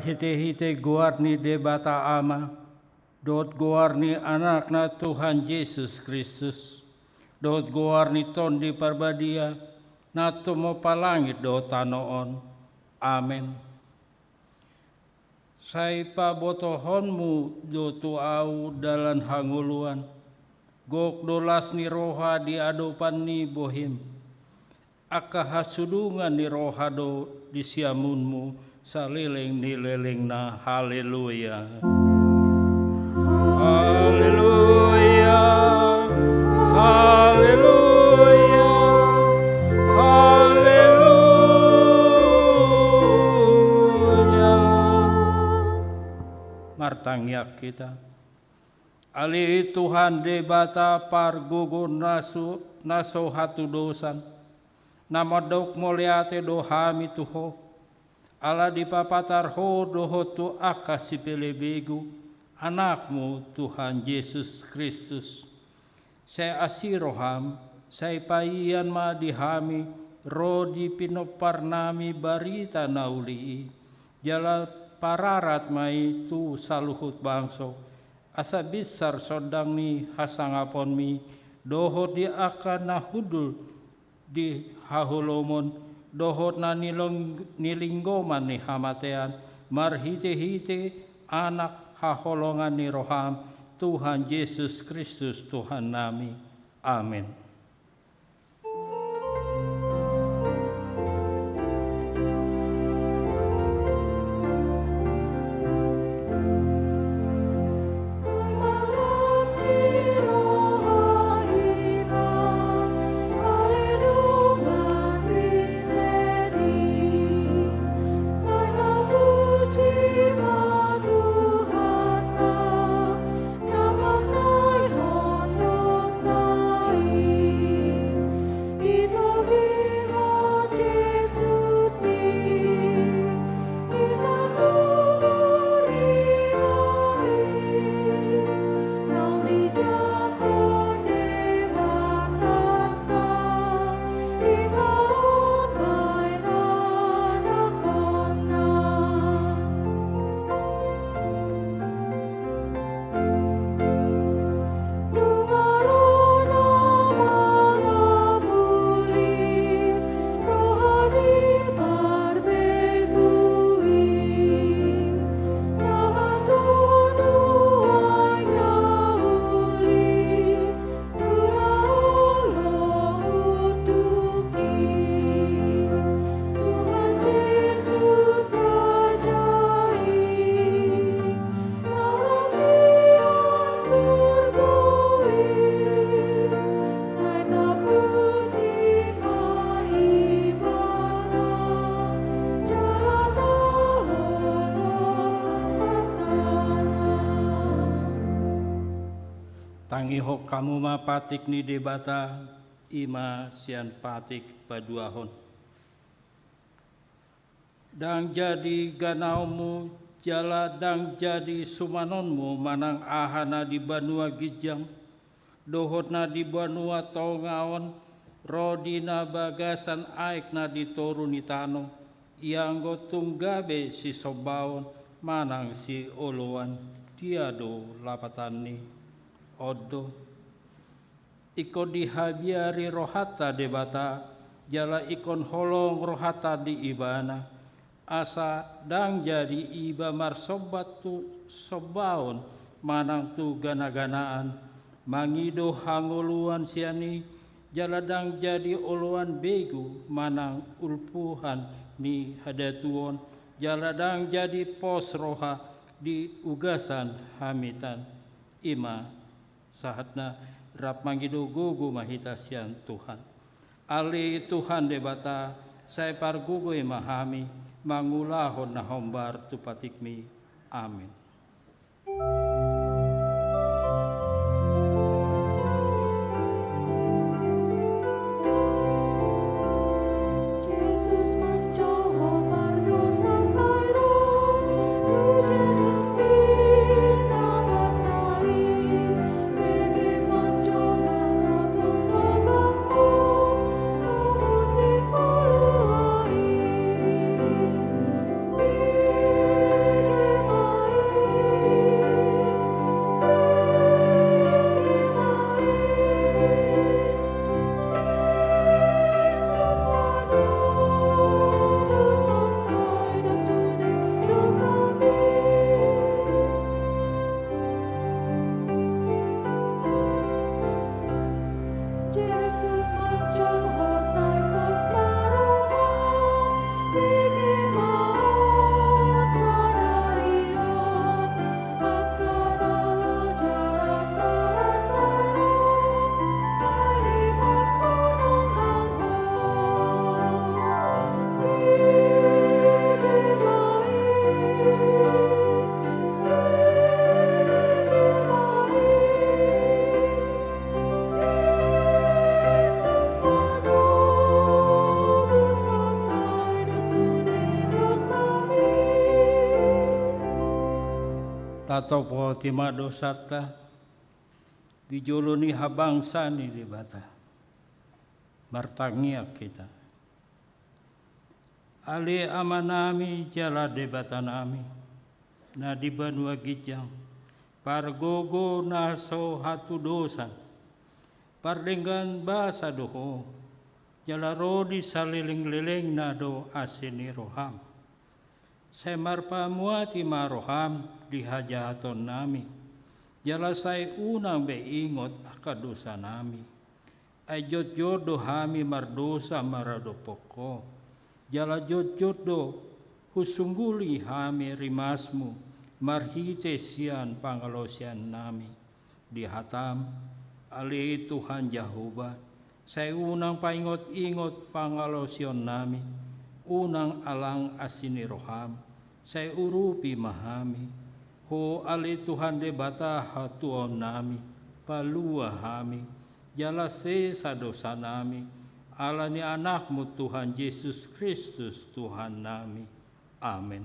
marhite-hite guarni debata ama, dot guarni anakna Tuhan Yesus Kristus, dot guarni tondi parbadia, nato mo palangit do tanoon. Amen. Sai pabotohonmu do tuau dalan hanguluan, gok dolas ni roha di adopan ni bohim, akahasudungan ni roha do di siamunmu, salileng ni leleng na. Haleluya. Haleluya. Haleluya. Haleluya. Martangyak kita. Ali Tuhan debata pargugun naso hatu dosan. Namadok moliate dohami tuho. Ala dipapatar ho doho tu akas sipelebegu. Anakmu Tuhan Yesus Kristus. Saya asiroham, saya paian ma dihami, rodi pinoparnami barita nauli. Jala pararat mai tu saluhut bangso. Asa besar sodang ni hasangapon mi, doho di akan nahudul di hahulomon, doho na nilinggoman ni hamatean, marhite-hite anak haholongan ni roham, Tuhan Yesus Kristus Tuhan nami. Amin. Tangiho kamu ma patik ni debata ima sian patik paduahon. Dang jadi ganaumu jala dang jadi sumanonmu manang ahana di banua gijang, dohotna di banua tongaon, rodina bagasan aikna di toruni tano, ianggo tunggabe si sobaon manang si oloan tiado lapatani. Odo iko dihabiari rohata debata jala ikon holong rohata di ibana asa dang jadi iba marsobat tu sobaon manang tu gana-ganaan mangido hanguluan siani jala dang jadi oloan begu manang ulpuhan ni hadatuon jala dang jadi pos roha di ugasan hamitan ima sahatna rap mangido gugu mahitasian Tuhan. Ali Tuhan debata saya pargugu mahami mangulahon na hombar tupatikmi. Amin. atau potima dosata dijoloni habangsa ni di bata martangia kita ali amanami jala debata nami na di banua gijang pargogo naso hatu dosa pardenggan basa doho jala rodi saliling-liling na do asini roham semar pamuati maroham dihajaton nami jala say unang beingot akadosa nami ay jod do hami mardosa marado poko jala jod do husungguli hami rimasmu marhite sian pangalosian nami dihatam ali Tuhan Jehovah say unang paingot-ingot pangalosion nami unang alang asini roham say urupi mahami ho ali Tuhan debata hatuon nami palua hami jala sesa dosa nami ala ni anakmu Tuhan Yesus Kristus Tuhan nami amin.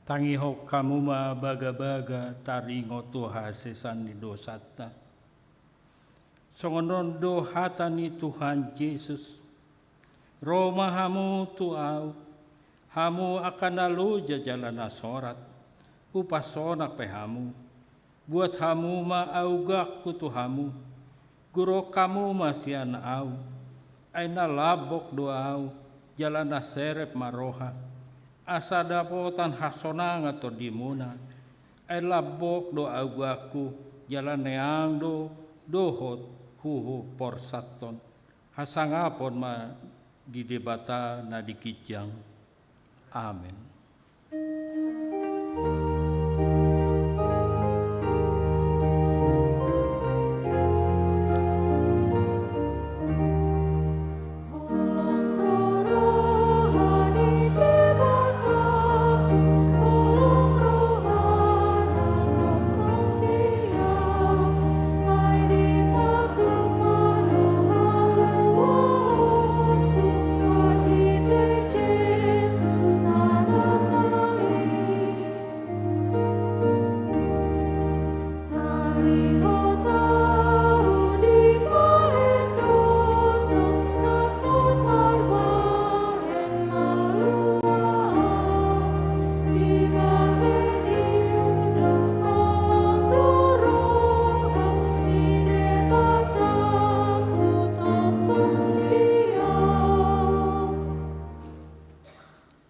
Tangiho kamu ma baga-baga taringo Tuha sesan ni dosata. Songonon dohata ni Tuhan Yesus. Roma hamu tuau, hamu akan lalu jalan nasorat. Upasonak pe hamu. Buat hamu ma augak kutu hamu. Guro kamu masian au. Aina labok doau, jalan naserep maroha. Asa dapotan hasonang atau dimuna ay labok do agaku jalan neang do dohot huhu porsaton hasangapon ma di debata na dikijang amin.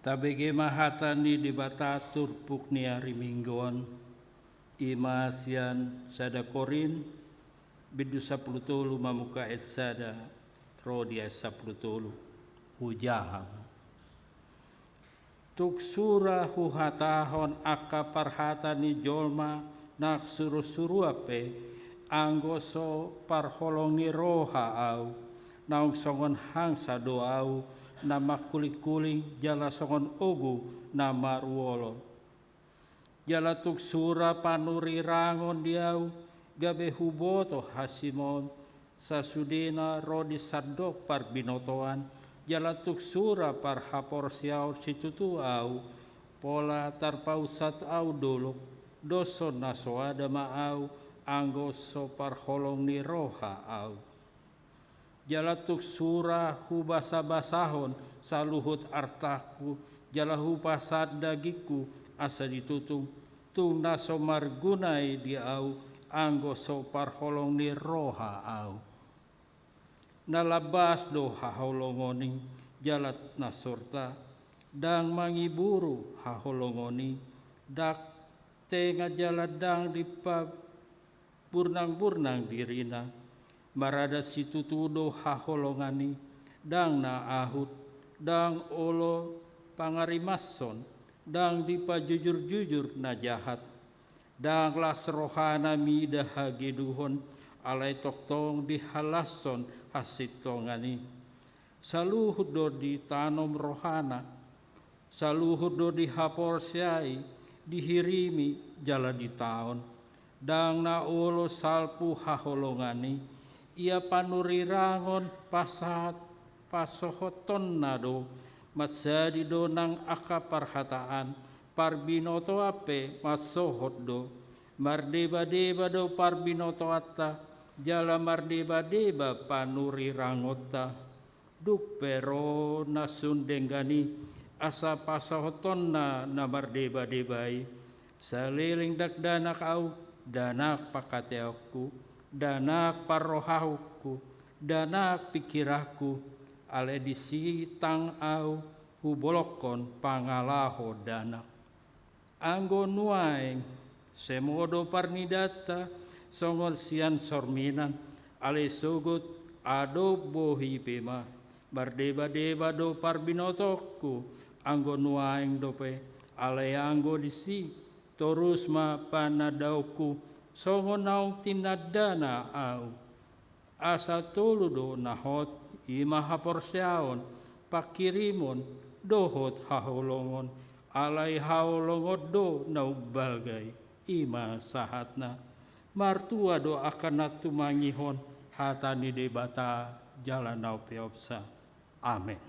Tabege mahatan ni debata turpuk ni hari mingguan imasian sada korin bidu 10 mamuka et sada rodia 10 hujahang tuk surah huhatahon aka parhata ni jolma nak suru-suru ape anggoso parholong ni roha au naung songon hangsa doau nama kuling-kuling jala songon ogu nama ruolo jala tuk sura panuri rangon diau gabe huboto hasimon sasudena rodi sadok par binotoan jala tuk sura par hapor siau situtu au pola tarpausat au dolok doso nasoada ma au anggo so par holong ni roha au jalatuk surah hu basa-basahon saluhut artaku jalahu pasad dagiku asa ditutung tung naso margunai di au anggo so parholong ni roha au. Nalabas do haholongoning jalat nasurta dang mangiburu haholongoni dak tenga jaladang di burnang-burnang dirina marada situtudo haholongani dang na ahut dang olo pangarimason dang dipa jujur-jujur na jahat dang las rohana mida hageduhon alai toktong dihalason hasitongani saluhud do ditanom rohana saluhud do dihaporsiai dihirimi jala di taon dang na olo salpu haholongani ia panurirangon pasat pasohoton nado matsadi do nang akaparhataan parbinoto ape masohot do mardeba-deba do parbinoto atta jala mardeba-deba panurirangota duk pero nasundenggani asa pasohoton na mardeba-debai saliling dakdanak au danak pakateokku danak parrohauku danak pikiraku ale disitang au hubolokon pangalaho danak anggo nuaing semodo parnidata songon sian sorminan ale sugut ado bohi pema bardeba-deba do parbinotoku anggo nuaing dope ale anggo disi torus ma panadauku songon naung tinadana au asa tolu do nahot ima haporsiaon pakirimon dohot haholongon alai haholongot do naubalgai ima sahatna martua do akan natumangihon hatani debata jalan nau peopsa amin.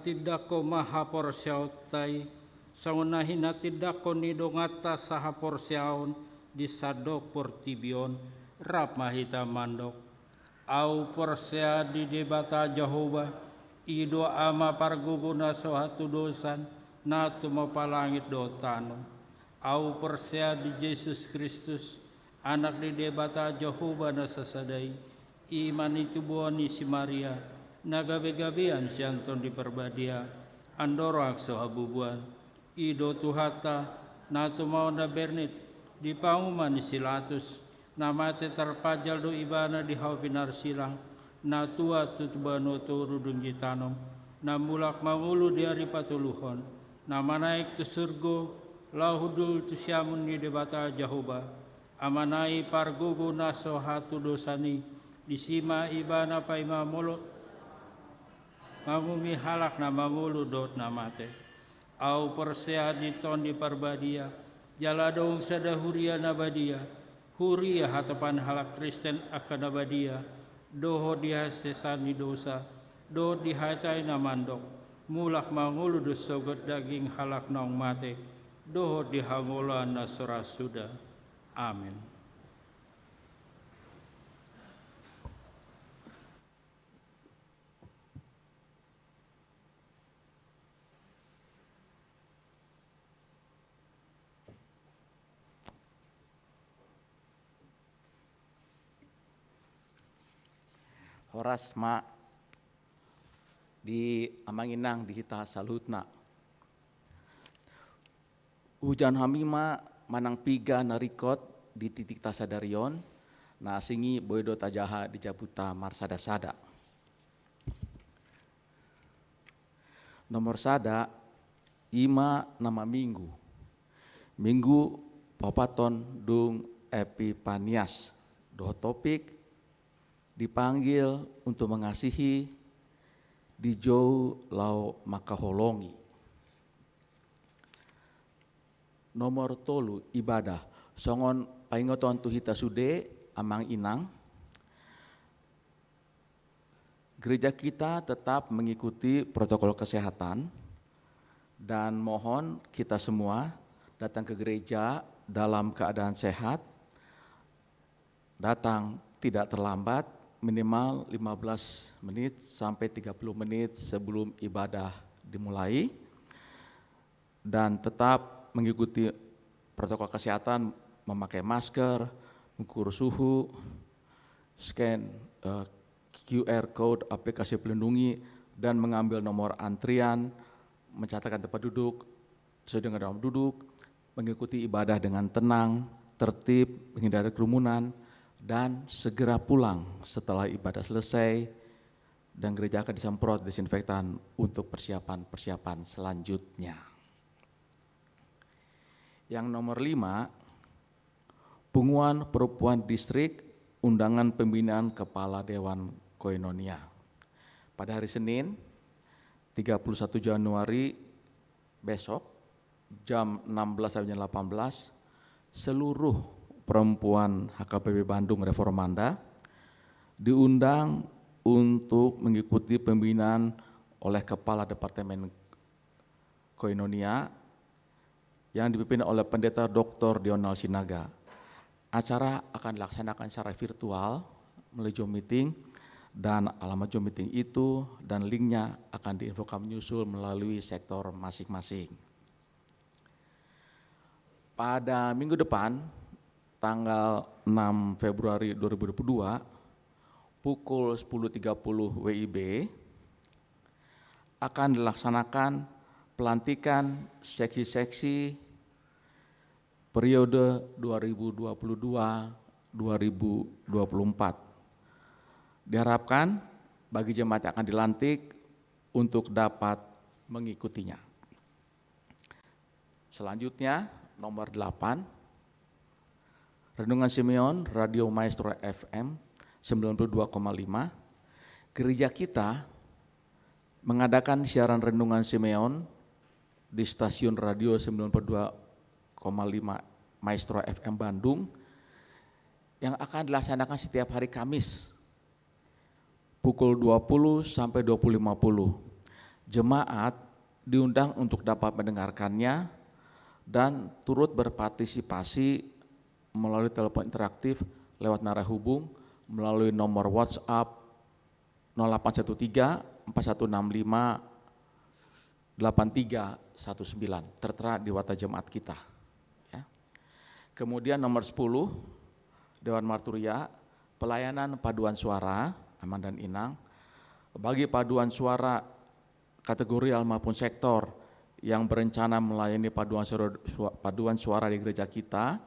Tidako maha porsiautai saunahin tidako nidongata saha porsiaon di sadok portibion rap mahita mandok au porsia di debata Jehovah ido ama parguguna sohatu dosan natu mapalangit dotano au porsia di Yesus Kristus anak di debata Jehovah na sasadai iman itu buani si Maria nagabe-gabean sianton di perbadia andorak sohabubuan ido tuhata natu mau na bernit di panguman silatus namate terpajal do ibana di hau binar silang natua tutubano turudung jitanom namulak mangulu di hari patuluhon nama naik tu surgo lahudul tu siamun di debata Jehovah amanai pargugu naso hatu dosani disima ibana paima molo mamumi halak na mamulu dot namate au persea diton di parbadia jala dong sada huria nabadia huria hatapan halak Kristen akan nabadia doho dia sesani dosa do dihatai na mandok, mulak manguludus sogot daging halak nong mate, doho dihangulan na surasuda. Amin. Horas ma di amanginang di hita salutna. Hujan hamima manang piga narikot di titik tasadarion, na singi boydo tajaha di jabuta marsada-sada. Nomor sada, ima nama minggu. Minggu papaton dung Epipanias. Doh topik dipanggil untuk mengasihi di jauh lau makaholongi. Nomor tolu ibadah. Songon paingoton tu hita sude amang inang. Gereja kita tetap mengikuti protokol kesehatan dan mohon kita semua datang ke gereja dalam keadaan sehat, datang tidak terlambat, minimal 15 menit sampai 30 menit sebelum ibadah dimulai, dan tetap mengikuti protokol kesehatan, memakai masker, mengukur suhu, scan QR code aplikasi pelindungi, dan mengambil nomor antrian, mencatatkan tempat duduk sesuai dengan dalam duduk, mengikuti ibadah dengan tenang, tertib, menghindari kerumunan, dan segera pulang setelah ibadah selesai, dan gereja akan disemprot desinfektan untuk persiapan-persiapan selanjutnya. Yang nomor 5, Punguan Perempuan Distrik Undangan Pembinaan Kepala Dewan Koinonia. Pada hari Senin 31 Januari besok jam 16 sampai jam 18, seluruh perempuan HKBP Bandung Reformanda diundang untuk mengikuti pembinaan oleh Kepala Departemen Koinonia yang dipimpin oleh Pendeta Dr. Dionald Sinaga. Acara akan dilaksanakan secara virtual melalui Zoom meeting, dan alamat Zoom meeting itu dan linknya akan diinfokan menyusul melalui sektor masing-masing. Pada minggu depan, tanggal 6 Februari 2022 pukul 10.30 WIB akan dilaksanakan pelantikan seksi-seksi periode 2022-2024. Diharapkan bagi jemaat yang akan dilantik untuk dapat mengikutinya. Selanjutnya nomor 8, Renungan Simeon Radio Maestro FM 92,5. Gereja kita mengadakan siaran Renungan Simeon di stasiun radio 92,5 Maestro FM Bandung yang akan dilaksanakan setiap hari Kamis pukul 20 sampai 20.50. Jemaat diundang untuk dapat mendengarkannya dan turut berpartisipasi melalui telepon interaktif lewat narah hubung melalui nomor WhatsApp 0813 4165 8319 tertera di WhatsApp jemaat kita. Ya. Kemudian nomor 10 Dewan Marturia, pelayanan paduan suara Aman dan Inang bagi paduan suara kategorial maupun sektor yang berencana melayani paduan suara di gereja kita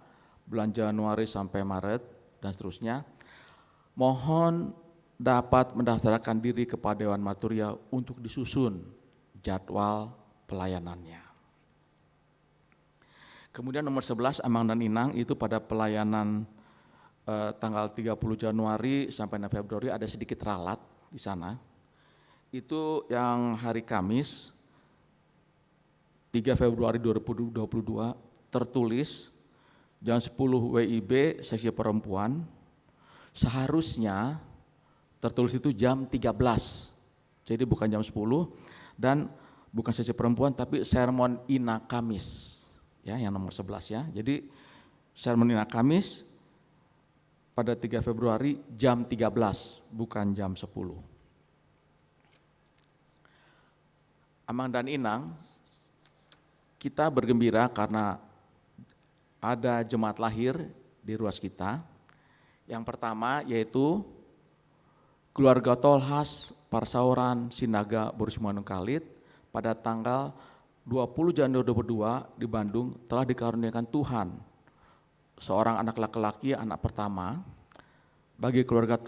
bulan Januari sampai Maret dan seterusnya, mohon dapat mendaftarkan diri kepada Dewan Marturia untuk disusun jadwal pelayanannya. Kemudian nomor 11 Amang dan Inang itu pada pelayanan tanggal 30 Januari sampai 6 Februari ada sedikit ralat di sana. Itu yang hari Kamis 3 Februari 2022 tertulis jam 10 WIB seksi perempuan, seharusnya tertulis itu jam 13 jadi bukan jam 10, dan bukan sesi perempuan tapi sermon Ina Kamis, ya, yang nomor 11 ya. Jadi sermon Ina Kamis pada 3 Februari jam 13, bukan jam 10. Amang dan Inang, kita bergembira karena ada jemaat lahir di ruas kita. Yang pertama yaitu keluarga Tolhas Parsauran Sinaga Borusmanung Kalit pada tanggal 20 Januari 2022 di Bandung telah dikaruniakan Tuhan seorang anak laki-laki, anak pertama. Bagi keluarga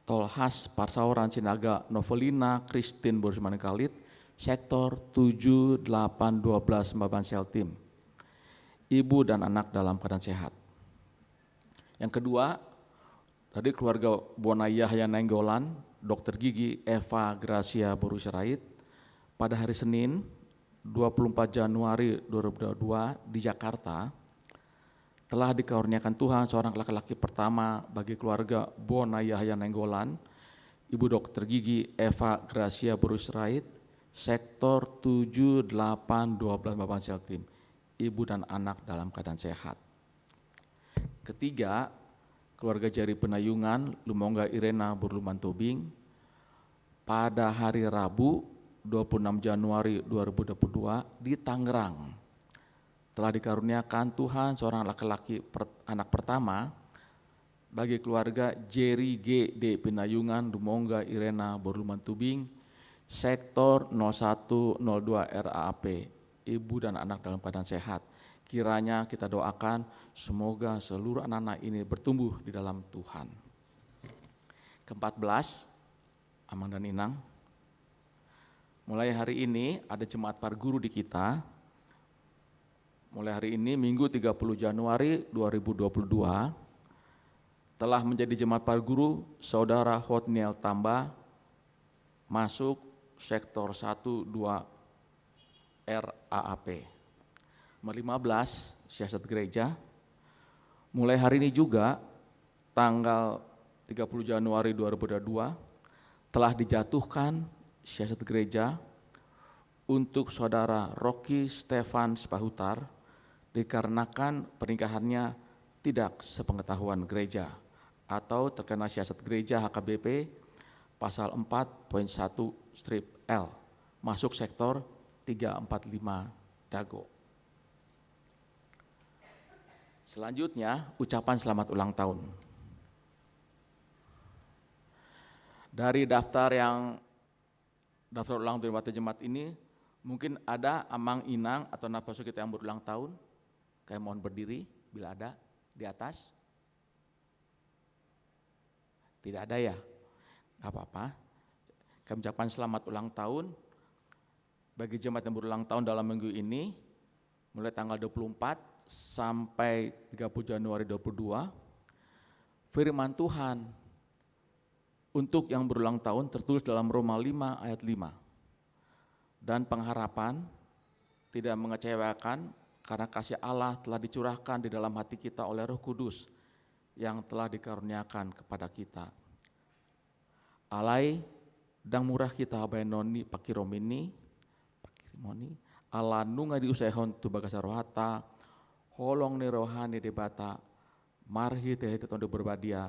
Tolhas Parsauran Sinaga Novelina Christine Borusmanung Kalit, sektor 7, 8, 12 Mbaban Seltim. Ibu dan anak dalam keadaan sehat. Yang kedua, dari keluarga Bonaya Nenggolan, Dokter Gigi Eva Gracia Borusirait, pada hari Senin 24 Januari 2022 di Jakarta, telah dikaruniakan Tuhan seorang laki-laki pertama bagi keluarga Bonaya Nenggolan, Ibu Dokter Gigi Eva Gracia Borusirait, sektor 7, 8, 12 Mbaban Seltim. Ibu dan anak dalam keadaan sehat. Ketiga, keluarga Jari Penayungan, Lumongga Irena Burluman Tobing, pada hari Rabu 26 Januari 2022 di Tangerang telah dikaruniakan Tuhan seorang laki-laki anak pertama bagi keluarga Jerry G. D. Penayungan, Lumongga Irena Burluman Tobing, sektor 0102 RAAP. Ibu dan anak dalam keadaan sehat. Kiranya kita doakan semoga seluruh anak-anak ini bertumbuh di dalam Tuhan. Ke-14, Amang dan Inang, mulai hari ini ada jemaat parguru di kita. Mulai hari ini Minggu 30 Januari 2022 telah menjadi jemaat parguru Saudara Hotniel Tamba masuk sektor 1, 2 RAAP. Nomor 15, siasat gereja. Mulai hari ini juga tanggal 30 Januari 2022 telah dijatuhkan siasat gereja untuk saudara Rocky Stefan Spahutar dikarenakan pernikahannya tidak sepengetahuan gereja atau terkena siasat gereja HKBP pasal 4.1-L masuk sektor 345 Dago. Selanjutnya, ucapan selamat ulang tahun. Dari daftar ulang tahun jemaat ini, mungkin ada Amang, Inang atau napasu kita yang berulang tahun. Kayak mohon berdiri bila ada di atas. Tidak ada ya? Gak apa-apa. Kami ucapkan selamat ulang tahun bagi jemaat yang berulang tahun dalam minggu ini, mulai tanggal 24 sampai 30 Januari 2022, firman Tuhan untuk yang berulang tahun tertulis dalam Roma 5 ayat 5. Dan pengharapan tidak mengecewakan karena kasih Allah telah dicurahkan di dalam hati kita oleh Roh Kudus yang telah dikaruniakan kepada kita. Alai dang murah kita habainoni pakiromini ala nunga diusahon tu bagasa rohata holong ni rohani debata marhi teh tondo berbadia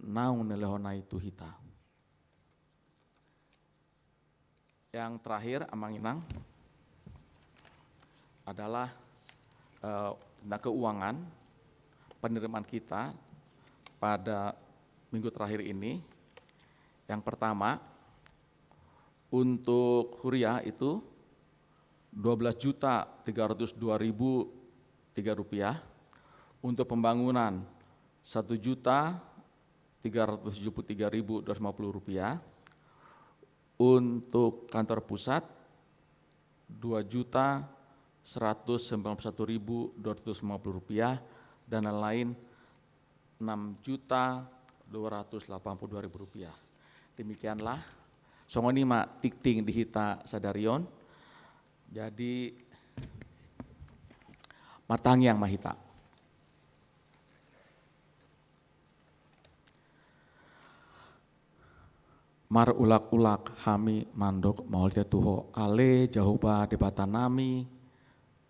naung nelehonai tu hita. Yang terakhir Amang Inang adalah tentang keuangan penerimaan kita pada minggu terakhir ini. Yang pertama untuk Huria itu 12.302.003 rupiah, untuk pembangunan 1.373.250 rupiah, untuk kantor pusat 2.191.250 rupiah, dan lain-lain 6.282.000 rupiah. Demikianlah songonima tikting dihita sadarion. Jadi matang yang mahita. Mar ulak-ulak hami mandok maultia tuho ale jahuba debata nami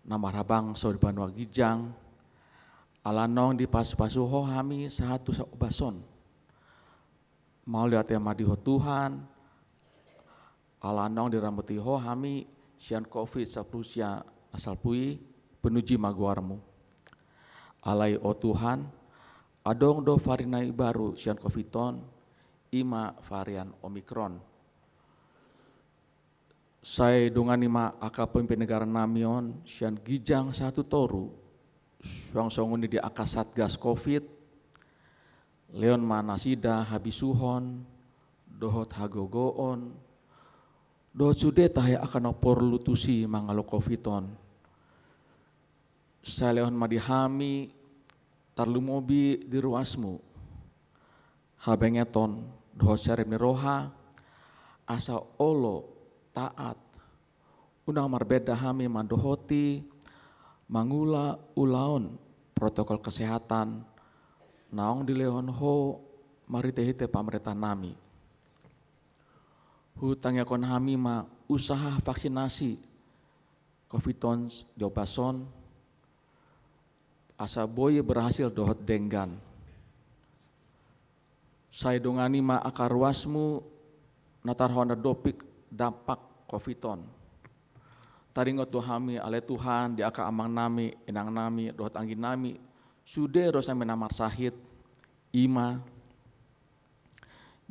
namar habang so di Banua Gijang alanong di pasu-pasu ho hami sahatu sa bason mau lihat yang madiho Tuhan alanong di rambuti ho hami sian covid saplusia asal pui penuji maguarmu alai o Tuhan adong do varinai baru sian covidon ima varian omikron saya dungan ima aka pemimpin negara namion sian Gijang satu toru suang songuni di aka satgas covid leon manasida habisuhon dohot hagogoon dohot sude tahaya akan opor lutusi mangalo covidon saya leon madihami tarlumobi di ruasmu habengeton dohot syarib niroha asa olo taat unang marbeda hami mandohoti mangula ulaon protokol kesehatan naong di leon ho maritehite pamerintah nami hutang yakon hami ma usaha vaksinasi covidon diobason asa boye berhasil dohot denggan saya dongani ma akar wasmu natar honda dopik dampak covidon taringot dohami ale Tuhan di aka amang nami enang nami dohot angin nami sude rosa menamar sahid ima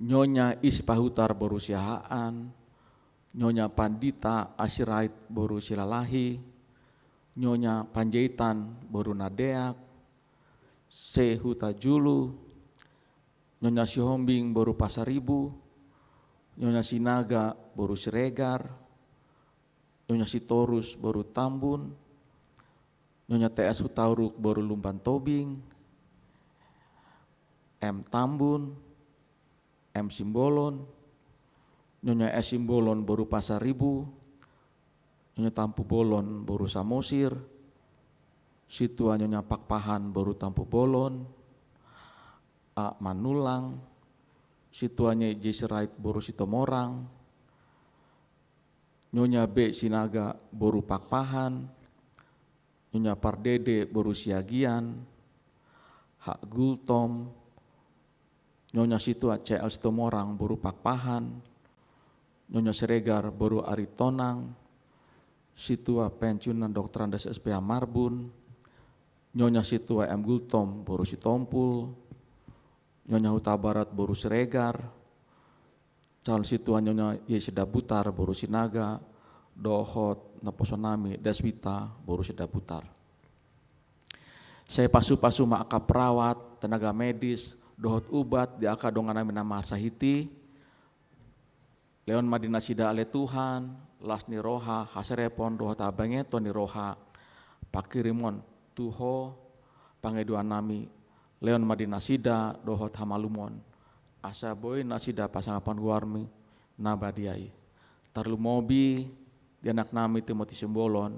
nyonya isi pahutar boru siahaan nyonya pandita asirait boru silalahi nyonya panjaitan boru nadeak sehuta julu nyonya sihombing boru pasaribu nyonya sinaga boru siregar nyonya sitorus boru tambun nyonya TS hutauruk boru lumban tobing M tambun M simbolon nyonya S simbolon boru pasaribu nyonya tampu bolon boru samosir situa nyonya pakpahan boru tampu bolon A manulang situanya Jesirait boru sitomorang nyonya B sinaga boru pakpahan nyonya pardede boru siagian hak gultom nyonya situa CL sitomorang boru pakpahan nyonya siregar boru aritonang situa pensiunan dokteran des SPH Marbun nyonya situa M gultom boru sitompul nyonya Huta Barat boru siregar calon situa nyonya Yesida Butar boru sinaga dohot naposonami deswita boru sida butar saya pasu-pasu ma aka perawat tenaga medis dohot ubat di aka donganami nama sahiti leon madina sida ale Tuhan las ni roha haserepon dohot abangeto ni roha pakirimon tuho pangeduan nami leon madina sida dohot hamalumon asa boy nasida pasangapan guarmi nabadiai tarlumobi di anak nami Timothy Simbolon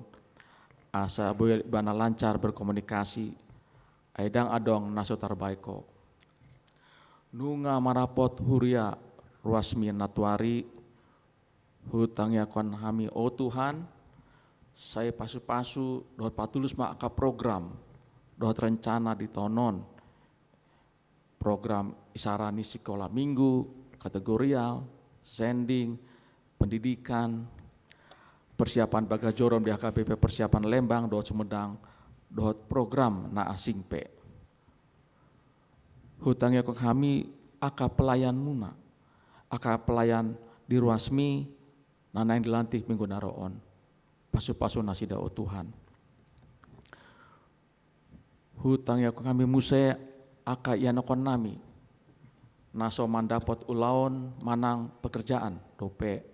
asa boy bana lancar berkomunikasi aidang adong naso tarbaiko nunga marapot huria ruasmi natuari hutang yakon hami o Tuhan saya pasu-pasu dohot patulus ma aka program dohot rencana ditonon program isarani sekolah minggu, kategorial, sending, pendidikan, persiapan bagajorom di HKBP persiapan Lembang, dohot Sumedang, dohot program na asing pe. Hutangnya kok kami aka pelayan muna, aka pelayan di ruasmi, nana yang dilantik minggu naroon, pasu-pasu nasida o Tuhan. Hutangnya kok kami muse aka yanokon nami naso mandapot ulaon manang pekerjaan dope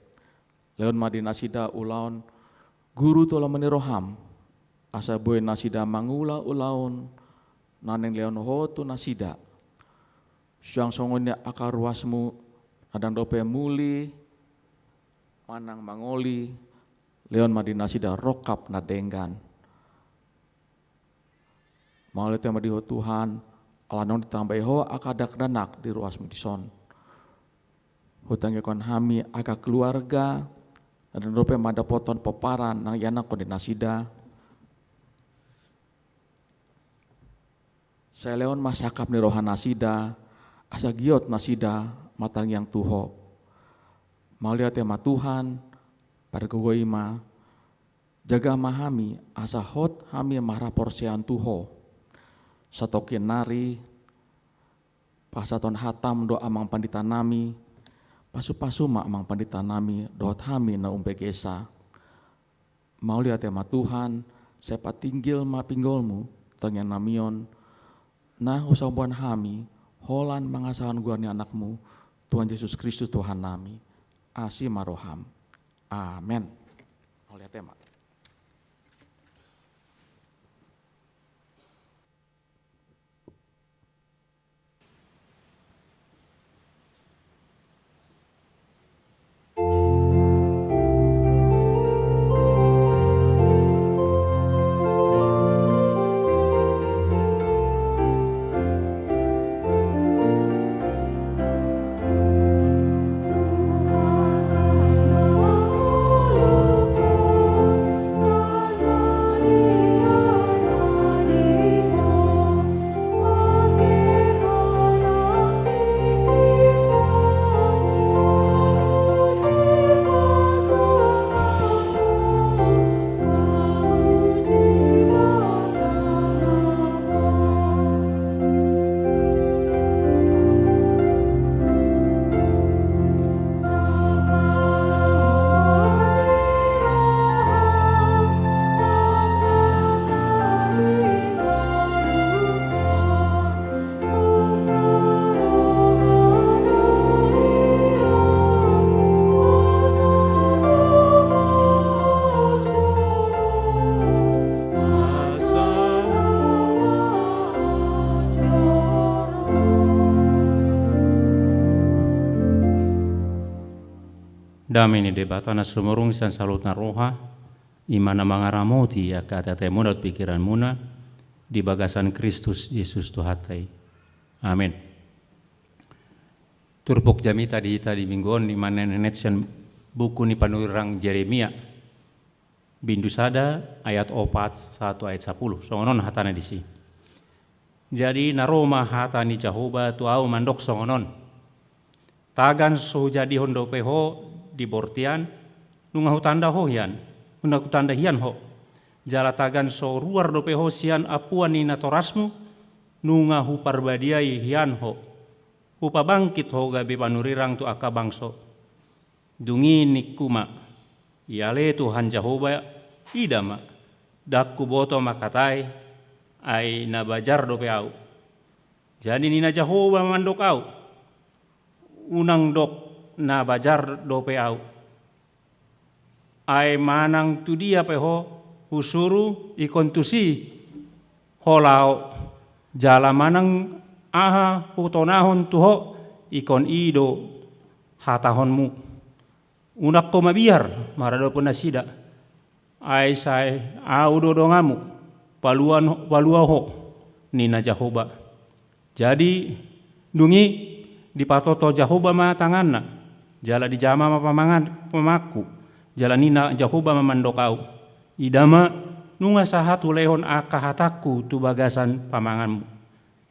leon madina sida ulaon guru tola meniroham asa boy nasida mangula ulaon naneng leon hotu nasida syang songonya aka ruasmu nadang dope muli manang mangoli leon madina sida rokap nadenggan maulid yang madiho Tuhan alanong ditambahi ho akadak danak di ruas midison. hutang kon hami aga keluarga dan dope mada poton peparan nang yana konde nasida. Saya leon masakap ni rohan nasida, asa giot nasida matang yang tuho. Mau lihat tema Tuhan, pada gogoima, jaga mahami asa hot hami marah porsian tuho. Satokin nari, pasaton hatam do amang pandita nami, pasu-pasu mak amang pandita nami dohot hami na umpegesa. Mau lihat tema Tuhan, sepa tinggil ma pinggolmu, tanya namion, nah usabuan hami, holan mangasahan gua ni anakmu, Tuhan Yesus Kristus Tuhan nami, asi maroham, amin. Mau lihat tema. Damai ni debatana sumurung san salut na roha, imana mangaramoti ya kata temuna pikiran muna di bagasan Kristus Yesus Tuhatai. Amin. Turpuk jami tadi mingguan di mana nenetsen buku ni panurang Jeremia bindu sada ayat 4 1 ayat 10 songonon hatana di sini. Jadi naroma hatani Jehovah tuau mandok songonon. Tagan so jadi hondo peho di bortian nunga hutanda ho hian nunga hutanda hian ho jala tagan so ruar do peho sian apuan ni natorasmu nunga hu parbadiai hian ho upa bangkit ho gabe panurirang tu aka bangso dungi nikuma iale Tuhan Jehovah idama dakku boto makatai ai nabajar do peau jadi nina Jehovah mandok au unang dok na bajar do peau ai manang tu dia peho usuru ikon tusi holao jala manang aha hutonahon tuho ikon ido hatahonmu unak ko mabiar marado pun nasida ai sai au do dongamu paluaho nina Jehovah jadi dungi dipatoto Jehovah ma tanganna jala di jama ma pamaku jala nina Jehovah mamandokau idama nunga sahatu lehon aka hataku tu bagasan pamanganmu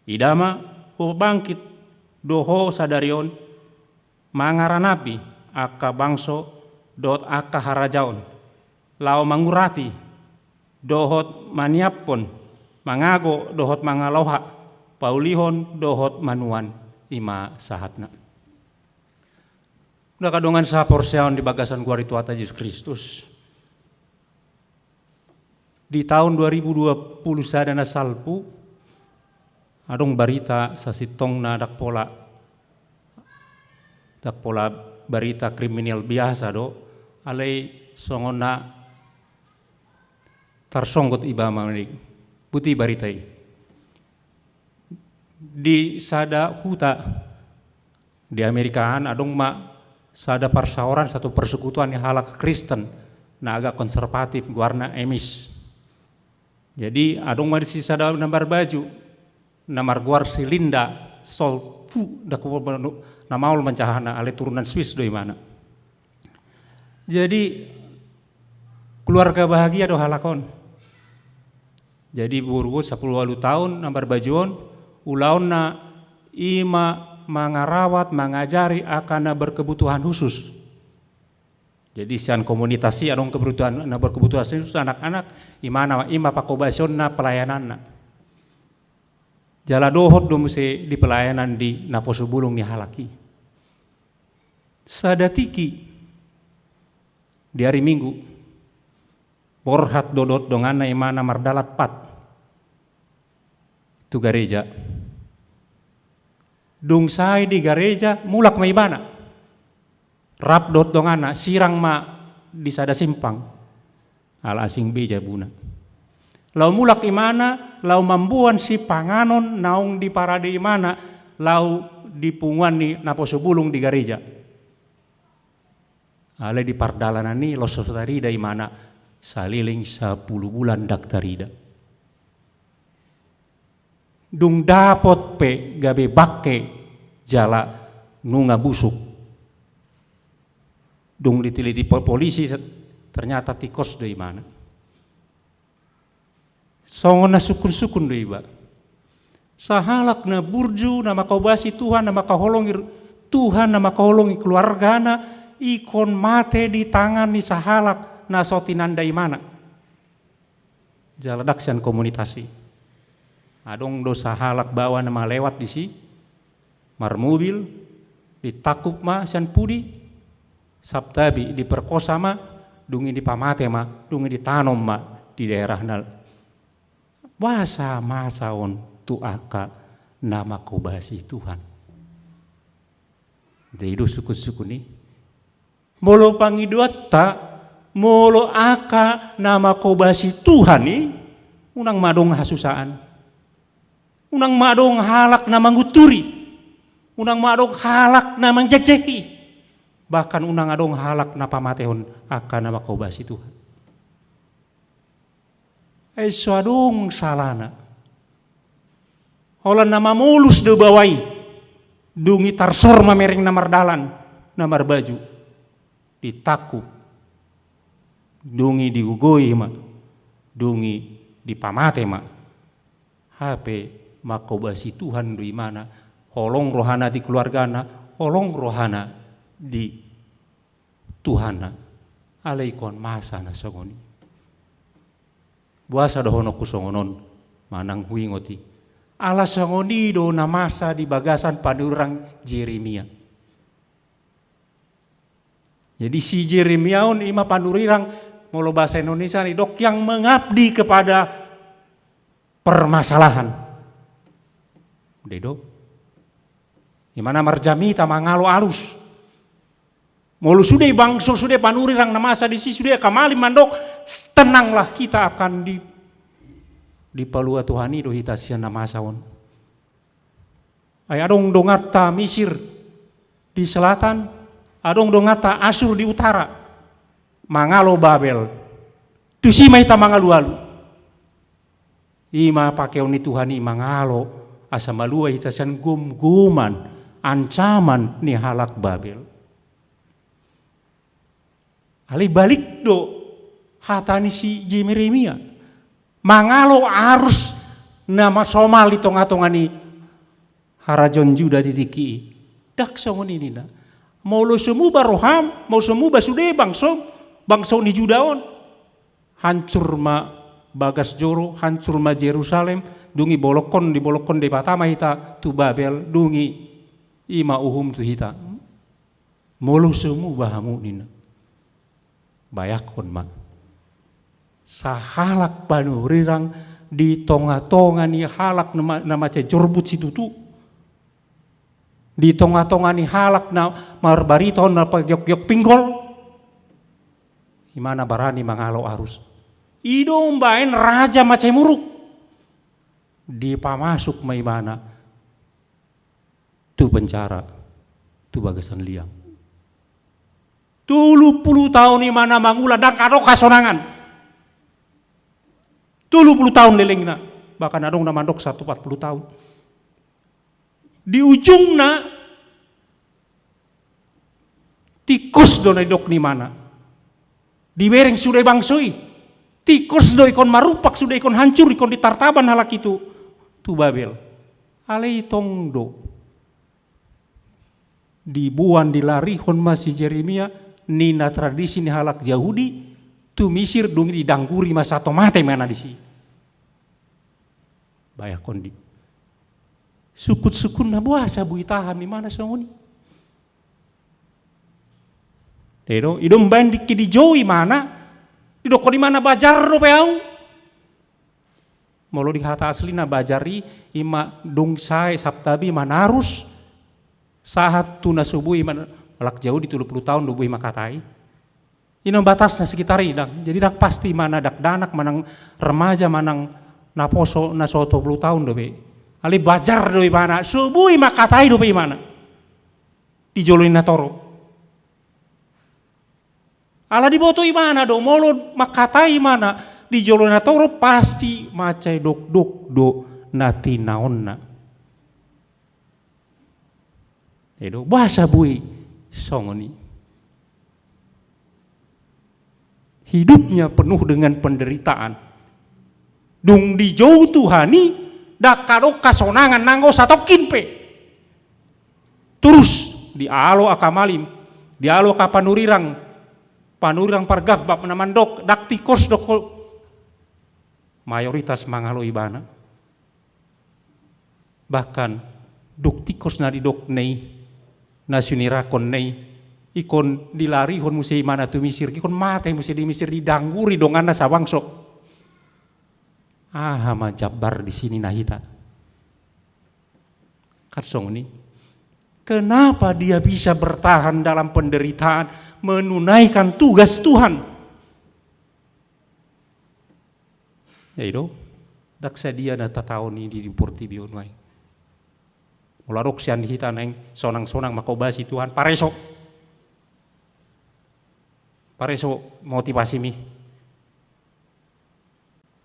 idama ho bangkit doho sadarion mangaranapi aka bangso dot aka harajaon lao mangurati dohot maniapon mangago dohot mangaloha paulihon dohot manuan ima sahatna. Udah kadongan sa porseon di bagasan gua rituata Yesus Kristus. Di tahun 2020 sadana salpu adong barita sa sitong na dakpola barita kriminal biasa do alay songon na tarsonggot iba mamalik putih baritai di sada huta di Amerikaan adong sada persauran satu persekutuan yang halak Kristen na agak konservatif guarna emis jadi adong marisi sada nambar baju namar guar silinda sol fu da ko na maul mencahana ale turunan Swiss do mana. Jadi keluarga bahagia do halakon. Jadi burgo 10 tahun nambar bajuon ulaon na ima mangarawat mangajari akan berkebutuhan khusus. Jadi sian komunitasi adong kebutuhan na berkebutuhan khusus anak-anak ima pakobasion na pelayanan na. Jala dohot do muse di pelayanan di Naposo Bulung ni halaki. Sadatiki di hari Minggu borhat dodot dongana imana mardalat pat tu gereja. Dung sai di gereja mulak maibana. Rap dot dongana sirang ma di sada simpang. Al asing beja buna. Lau mulak imana, lau mambuan si panganon naung di parade imana, lau dipunguan ni Naposo Bulung di gereja. Ale di pardalanan ni lo sotarida imana saliling 10 bulan daktarida. Dung dapot pe gabe bakke jala nunga busuk. Dung diteliti polisi ternyata tikos do imana. Songon na sukun-sukun do iba. Sahalak na burju na makaubasi Tuhan na makaholongi Tuhan na makaholongi keluargana ikon mate di tangan ni sahalak na sotinanda imana. Jaladak sian komunitasi. Adong do sahalak bawa nama lewat di si mar mobil ditakup ma sian pudi sabtabi diperkosa ma dungi dipamate ma dungi ditanom ma di daerah nal. Wasa masaon tu aka nama kobasi Tuhan. Deido suku-suku ni. Molo pangidota, molo aka nama kobasi Tuhan ni, unang madong hasusaan. Unang madong halak na manguturi. Unang madong halak na mangjekjeki. Bahkan unang adong halak na pamatehon aka nama kobasi Tuhan. Suadong salana. Holan nama mulus do bawai. Dungi tarsor mamering namar dalan, namar baju. Ditakup. Dungi diugoi ma. Dungi dipamate ma. Hape makobasi Tuhan do imana. Holong rohana di keluargana, holong rohana di Tuhana. Alaikon masa na songoni. Buasa dohono kusongonon manang huingoti. Ala sangoni do namasa di bagasan panurang Jeremia. Jadi si Jeremiaun ima panurirang molo bahasa Indonesia nih dok yang mengabdi kepada permasalahan. Dedo. Imana marjami tamangalo alus. Mulu sudah bangso sudah panurirang namasa di sini sudah kamali mandok tenanglah kita akan di palua Tuhani do hitasian namasa on. Ay adong dongata Mesir di selatan, adong dongata Asur di utara. Mangalo Babel. Tu si mai ta mangalu-alu. Ima pakeoni Tuhani mangalo asa malua hitasian gum-guman ancaman ni halak Babel. Ali balik do hatani si Jeremia. Mangalo arus nama Somal di tonga-tongani harajon Juda ditiki. Dak songon ini na. Mau lo semu baroham, mau semu basude bangso ni Judaon. Hancur ma bagas joro, hancur ma Jerusalem, dungi bolokon di Batama hita tu Babel, dungi ima uhum tu hita. Mau lo semu bahamu nina. Bayakon ma sahalak panurirang di tonga-tonga ni halak nama cejorbut situ tu di tonga-tonga ni halak na marbariton na pagyok-gyok pinggol imana barani mangalo arus idong bain raja macemuruk di pamasuk maimana tu penjara tu bagasan liang 30 tahun ni mana mangula dan kado kasonangan. 30 tahun lelengna. Bahkan adong na mandok 140 tahun. Di ujungna tikus do dok ni mana. Di bereng sudah bangsoi. Tikus do ikon marupak sudah ikon hancur ikon ditartaban halak itu. Tu Babel. Ale itong do. Dibuan dilarihon masih Jeremia nina tradisi ni halak Yahudi tu Misir dung didangguri masa tomate mana di si. Bayak kondi. Sukut-sukun na buasa buitahan di mana songoni. Dedo idom bandik di jowi mana? Didoko di mana bajar do peau? Molo di kata asli na bajari ima dung sae sabtabi manarus sahat tu na subuh ima alak jauh di 30 tahun dubuh ima katai. Ino batasna sekitar idang. Jadi dak pasti mana dak danak manang remaja manang naposo na 20 tahun do be. Ali bajar do mana subuh ima katai do be mana. Dijoloin na toro. Ala diboto imana do molo makatai mana di jolona toro pasti macai dok do nati naonna. Edo bahasa bui songoni. Hidupnya penuh dengan penderitaan. Dung di jauh Tuhani dakado kasonangan nanggo satokin pe. Terus di alo akamalim, di alo kapanurirang panurang pargak bab namandok daktikos doko mayoritas mangalo ibana bahkan duktikos na didok nei nasyunirakon nei ikon dilari hon musi mana tu Misir ikon mate musi di Misir didangguri donganna sawangsok hama jabbar di sini nahita katsong ni. Kenapa dia bisa bertahan dalam penderitaan, menunaikan tugas Tuhan? Ya itu, daksa dia na tatao ni di porti bionway. Mularok siyan hita neng sonang-sonang makobasi Tuhan, pareso motivasi mi.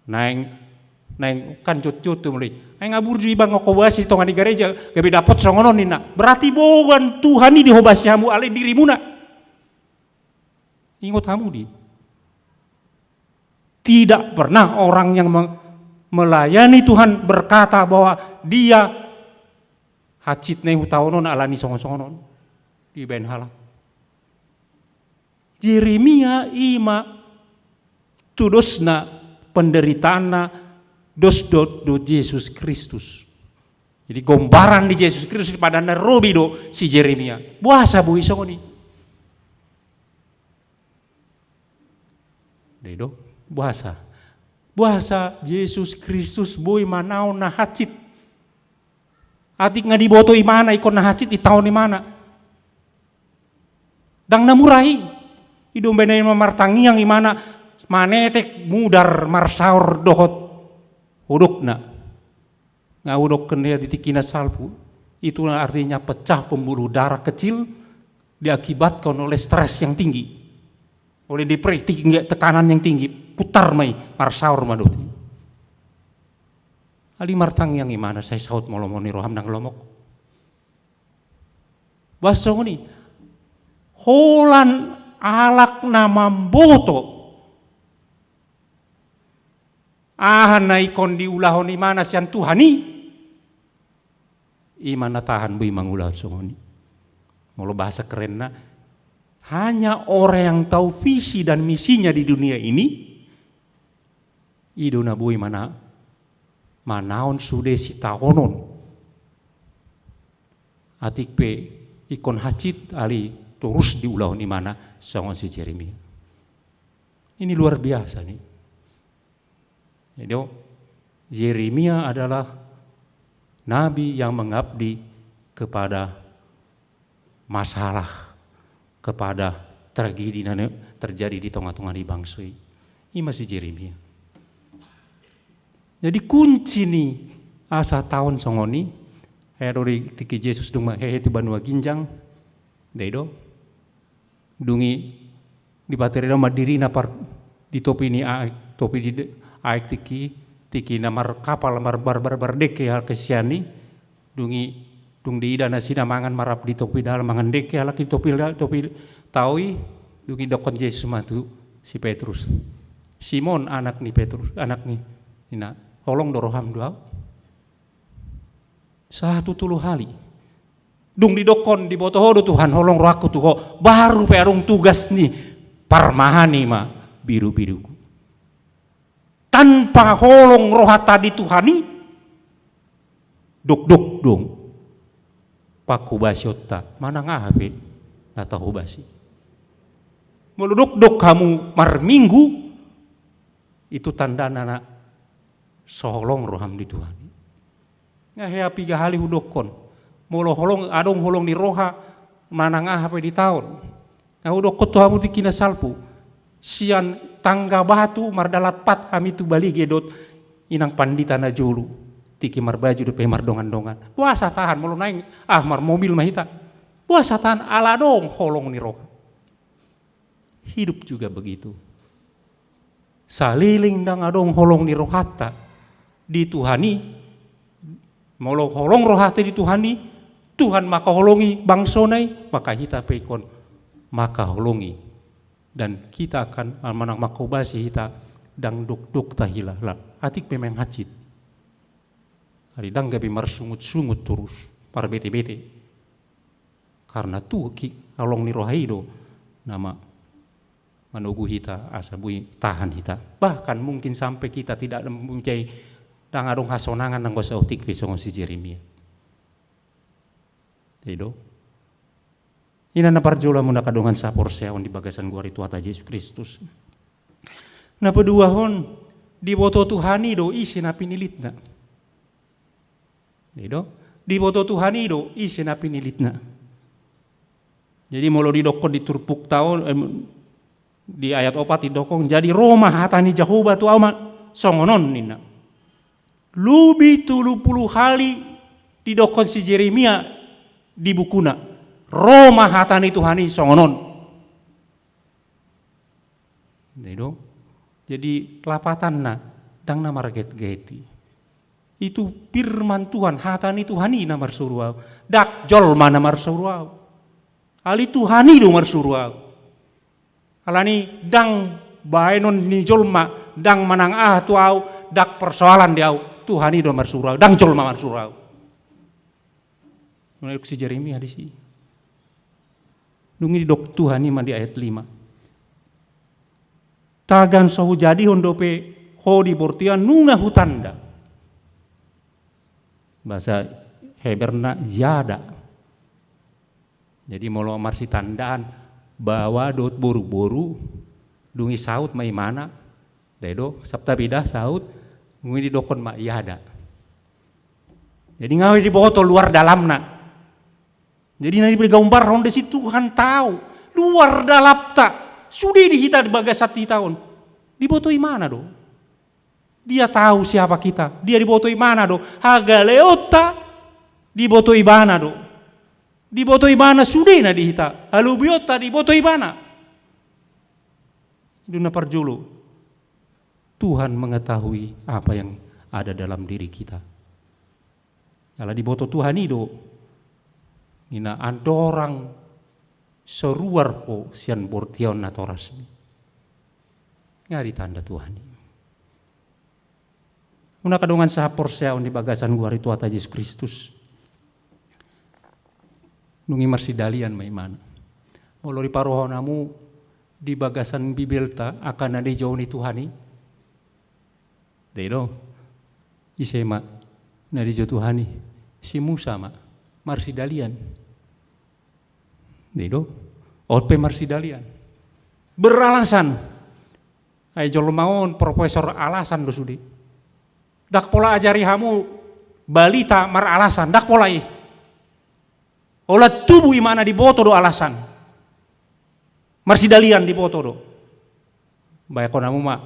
Neng kan cut-cut tu mulai. Ay ngaburju ibang ngokobasi tongan di gereja gabi dapot songonon nina. Berarti bukan Tuhan ini dihobasi hamu ale dirimu na. Ingat hamu di. Tidak pernah orang yang melayani Tuhan berkata bahwa dia hacit nehu taonon alani songon-songonon di ben halak. Jeremia ima tudosna penderitaanna dos do Yesus Kristus. Jadi gombaran di Yesus Kristus pada narobi do si Jeremia. Buasa bu isoni. Dedo buasa. Buasa Yesus Kristus boy manau na hacit. Atik nga diboto imana ikon na hacit itaw ni mana. Dang namurai. Idom benay mamartangi yang imana manetek mudar marsaur dohot uduk na uduk kena ditikina salpu itulah artinya pecah pembuluh darah kecil diakibatkan oleh stres yang tinggi oleh depresi tekanan yang tinggi putar mai marsaur madoti ali martang yang imana saya saut molomoni roham nang lomok basong ni holan alak nama boto na ikon diulahon imana sian Tuhani imana tahan bui mangulah songoni molo bahasa keren na hanya orang yang tahu visi dan misinya di dunia ini idona bui mana manaon sude si taonon atik pe ikon hacit ali terus diulahon imana songon si Jeremia ini luar biasa nih. Jadi Yeremia adalah nabi yang mengabdi kepada masalah, kepada tragedi yang terjadi di tengah-tengah di bangsa. Ini masih Yeremia. Jadi kunci nih asa tahun songoni, herori tiki Yesus duma hehe tu banua ginjang, dedo, dungi di bateri nama diri napar di topi ini topi di aik tiki namar kapal mar berdeke hal kesiani dungi Dung di ida nasida mangan marap di topi dalam mangan deke alak di topi taui dungi dokon Yesus matu si Petrus. Simon anak ni Petrus, anak ni ina holong doroham dua. Satu tulu hali. Dung di dokon di botohodo Tuhan holong rohaku tuh kok baru perung tugas nih parmahani ma biru-biruku. Tanpa holong roha tadi Tuhani duk dong. Paku basyota mana ngahape nata hubasi. Meluduk kamu mar minggu itu tanda nana soholong roham di Tuhan. Ngaheapi gahali hudokon. Molo holong adong holong di roha mana ngahape di tahun. Nah udok hamu dikina salpu. Sian tangga batu mardalat pat hami tu bali gedot inang pandita na julu. Tiki mar baju depe mar dongan-dongan. Puasa tahan mulu naing mar mobil mahita. Puasa tahan ala dong holong ni roha. Hidup juga begitu. Saliling dang adong holong ni rohata dituhani. Molo holong rohata dituhani, Tuhan maka holongi bangsonai, maka hita pekon maka holongi. Dan kita akan manang makobasi hita dang duk tahila lah. Atik memang hacit. Hari dang gabi marsungut-sungut terus, par bete-bete. Karena tuh holong ni rohaido nama menugu hita asa bui tahan hita. Bahkan mungkin sampai kita tidak mempunyai dang adong hasonangan nang gosa utik besong si Jeremia. Itu. Ina na parjola muna kadongan sapor seon di bagasan gua itu ata Yesus Kristus. Na peduahon di boto Tuhani do isi na pinilitna. Itu. Di boto Tuhani do isi na pinilitna. Jadi molo didokon diturpuk tahun di ayat 4 didokong jadi Roma hatani Jehovah tu amat songonon nina. Lubi 30 kali didokon si Jeremia di bukuna. Roma hatani Tuhani songonon. Itu. Jadi lapatan na dang na marget-geti. Itu firman Tuhan hatani Tuhani na marsuruau. Dak jolma na marsuruau. Ali Tuhani do marsuruau. Alani dang baenon ni jolma dang manang tuau dak persoalan diau Tuhani do marsurau dang jolma marsurau. Menurut si Jeremia di sini. Dungi dok Tuhani mah di ayat 5. Tagan sahu jadi hondope ho di bortian nuna hutanda. Bahasa Heberna jada. Jadi molo marsi tandaan bawa dot boru-boru dungi saut mai mana dedo sabta bidah saut ngui di dokon ma yada. Jadi ngawi di boto luar dalamna. Jadi nanti bergambar ronde situ Tuhan tahu luar dalam tak sudah dihita di bagas 1 tahun dibotoi mana do? Dia tahu siapa kita. Dia dibotoi mana do? Haga leota dibotoi mana do? Dibotoi mana sudah na dihita. Halubiota dibotoi mana? Duna parjulu. Tuhan mengetahui apa yang ada dalam diri kita. Kalau diboto Tuhan itu, ina andorang seruar ko sian bortion atau rasmi. Ngari tanda Tuhan. Una kadongan sapor seon di bagasan gua itu ata Yesus Kristus. Nungi marsi dalian maimana. Molo di parohonamu di bagasan bibelta akan ada jauh ni Tuhani. Dedo. Isema na di jauh Tuhani. Si Musa ma marsi dalian. Dedo. Ope marsi dalian. Beralasan. Ay jolo maon profesor alasan do sudi. Dak pola ajari hamu balita mar alasan dak pola ih. Olah tubuh imana di boto do alasan. Marsi dalian di boto do. Bayakon amu ma.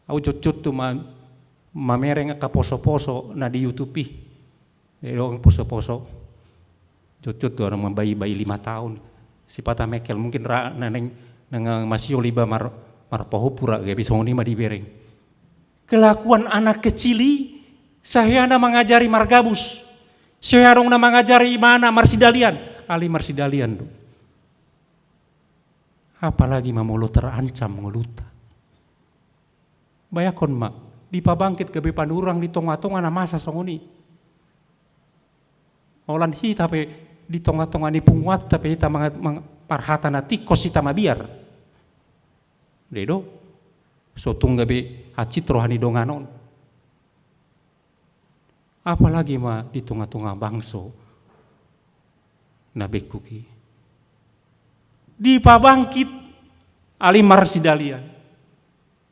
Au cut-cut tu mamereng ka poso-poso na di YouTube ih. Dong poso-poso. Cut-cut tu orang bayi-bayi 5 tahun. Si pata mekel mungkin nang masih liba mar pohopura ge bisong ni ma di bereng. Kelakuan anak kecili saya mengajari margabus. Seharong na mangajari mana marsidalian, ali marsidalian do. Apalagi mamolo terancam ngoluta. Bayakon ma, di pabangkit gabi panurang di tonga-tonga na masa songoni. Olan hi tapi di tonga-tonga ni punguat tapi hita parhata na tikos hita mabiar. Dedo, sotung gabi hacitro hani donganon. Apalagi ma di tonga-tonga bangso na bekuki. Di pabangkit ali marsidalian.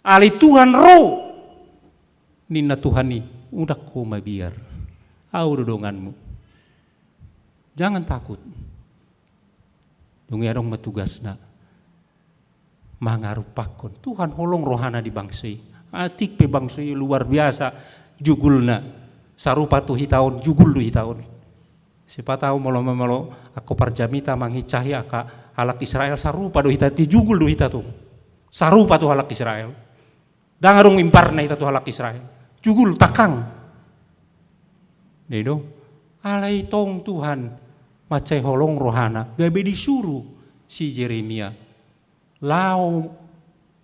Ali Tuhan roh. Nina Tuhani udah ko mabiar. Au dodonganmu. Jangan takut. Dungi adong matugasna. Mangarupakon. Tuhan holong rohana di bangsai. Atik pe bangsai luar biasa. Jugulna. Sarupa tu hitaon. Jugul tu hitaon. Siapa tahu malo aku parjamita manghicahi aka halak Israel sarupa do hita ti jugul do hita tu. Sarupa tu halak Israel. Dangarung imparna hita tu halak Israel. Jugul takang. Dedo. Alai tong Tuhan macai holong rohana gabe disuruh si Jeremia lau